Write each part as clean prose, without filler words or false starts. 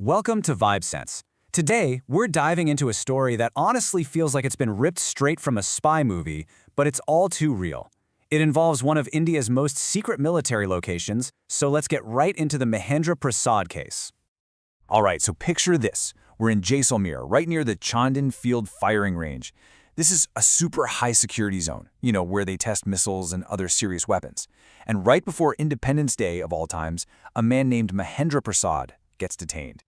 Welcome to VibeSense. Today, we're diving into a story that honestly feels like it's been ripped straight from a spy movie, but it's all too real. It involves one of India's most secret military locations, so let's get right into the Mahendra Prasad case. All right, so picture this. We're in Jaisalmer, right near the Chandin Field firing range. This is a super high security zone, where they test missiles and other serious weapons. And right before Independence Day of all times, a man named Mahendra Prasad gets detained.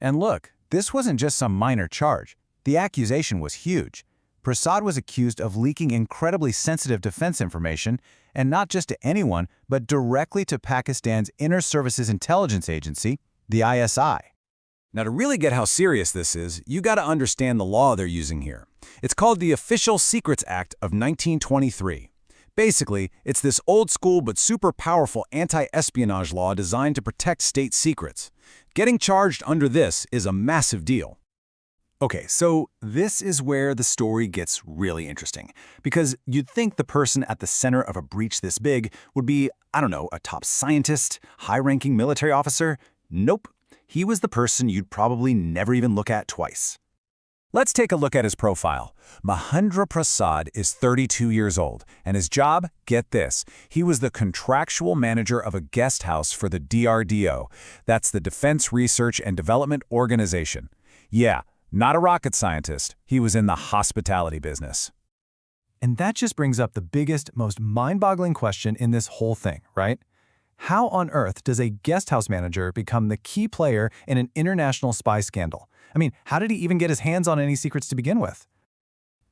And look, this wasn't just some minor charge. The accusation was huge. Prasad was accused of leaking incredibly sensitive defense information, and not just to anyone, but directly to Pakistan's Inner Services Intelligence Agency, the ISI. Now, to really get how serious this is, you gotta understand the law they're using here. It's called the Official Secrets Act of 1923. Basically, it's this old-school but super powerful anti-espionage law designed to protect state secrets. Getting charged under this is a massive deal. Okay, so this is where the story gets really interesting, because you'd think the person at the center of a breach this big would be, a top scientist, high-ranking military officer. Nope, he was the person you'd probably never even look at twice. Let's take a look at his profile. Mahendra Prasad is 32 years old, and his job, get this, he was the contractual manager of a guest house for the DRDO. That's the Defense Research and Development Organization. Yeah, not a rocket scientist. He was in the hospitality business. And that just brings up the biggest, most mind-boggling question in this whole thing, right? How on earth does a guest house manager become the key player in an international spy scandal? How did he even get his hands on any secrets to begin with?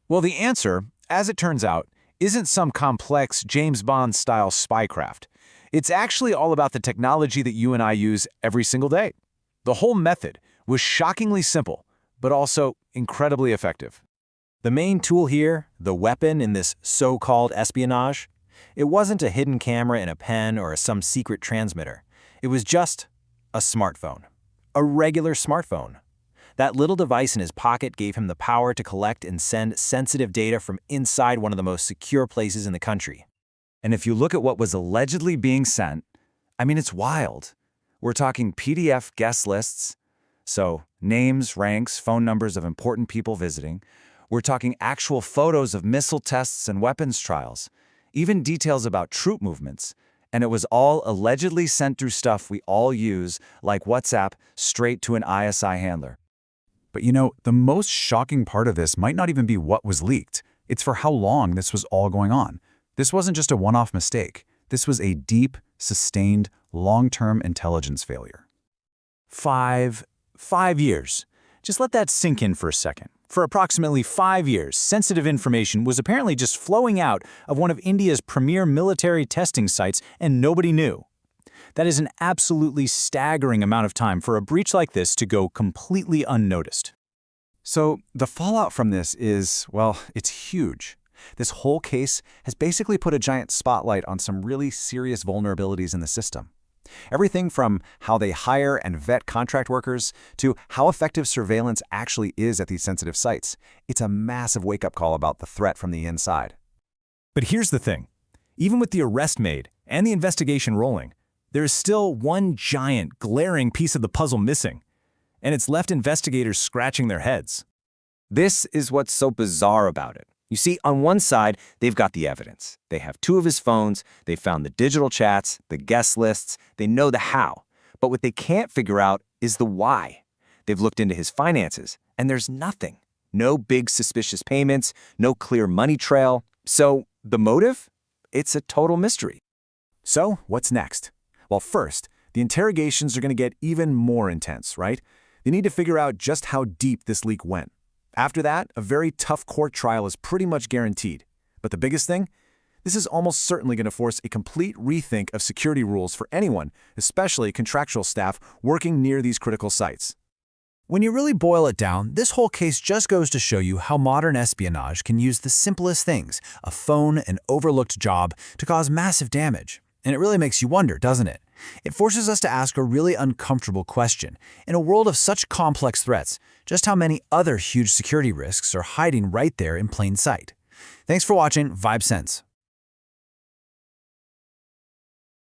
Well, the answer, as it turns out, isn't some complex James Bond-style spycraft. It's actually all about the technology that you and I use every single day. The whole method was shockingly simple, but also incredibly effective. The main tool here, the weapon in this so-called espionage, it wasn't a hidden camera in a pen or some secret transmitter. It was just a smartphone. A regular smartphone. That little device in his pocket gave him the power to collect and send sensitive data from inside one of the most secure places in the country. And if you look at what was allegedly being sent, it's wild. We're talking PDF guest lists, so names, ranks, phone numbers of important people visiting. We're talking actual photos of missile tests and weapons trials, even details about troop movements. And it was all allegedly sent through stuff we all use, like WhatsApp, straight to an ISI handler. But the most shocking part of this might not even be what was leaked. It's for how long this was all going on. This wasn't just a one-off mistake. This was a deep, sustained, long-term intelligence failure. 5 years. Just let that sink in for a second. For approximately 5 years, sensitive information was apparently just flowing out of one of India's premier military testing sites, and nobody knew. That is an absolutely staggering amount of time for a breach like this to go completely unnoticed. So the fallout from this is, it's huge. This whole case has basically put a giant spotlight on some really serious vulnerabilities in the system. Everything from how they hire and vet contract workers to how effective surveillance actually is at these sensitive sites. It's a massive wake-up call about the threat from the inside. But here's the thing. Even with the arrest made and the investigation rolling, there's still one giant, glaring piece of the puzzle missing, and it's left investigators scratching their heads. This is what's so bizarre about it. You see, on one side, they've got the evidence. They have 2 of his phones, they found the digital chats, the guest lists, they know the how. But what they can't figure out is the why. They've looked into his finances, and there's nothing. No big suspicious payments, no clear money trail. So, the motive? It's a total mystery. So, what's next? Well, first, the interrogations are going to get even more intense, right? They need to figure out just how deep this leak went. After that, a very tough court trial is pretty much guaranteed. But the biggest thing? This is almost certainly going to force a complete rethink of security rules for anyone, especially contractual staff working near these critical sites. When you really boil it down, this whole case just goes to show you how modern espionage can use the simplest things, a phone, an overlooked job, to cause massive damage. And it really makes you wonder, doesn't it? It forces us to ask a really uncomfortable question. In a world of such complex threats, just how many other huge security risks are hiding right there in plain sight? Thanks for watching VibeSense.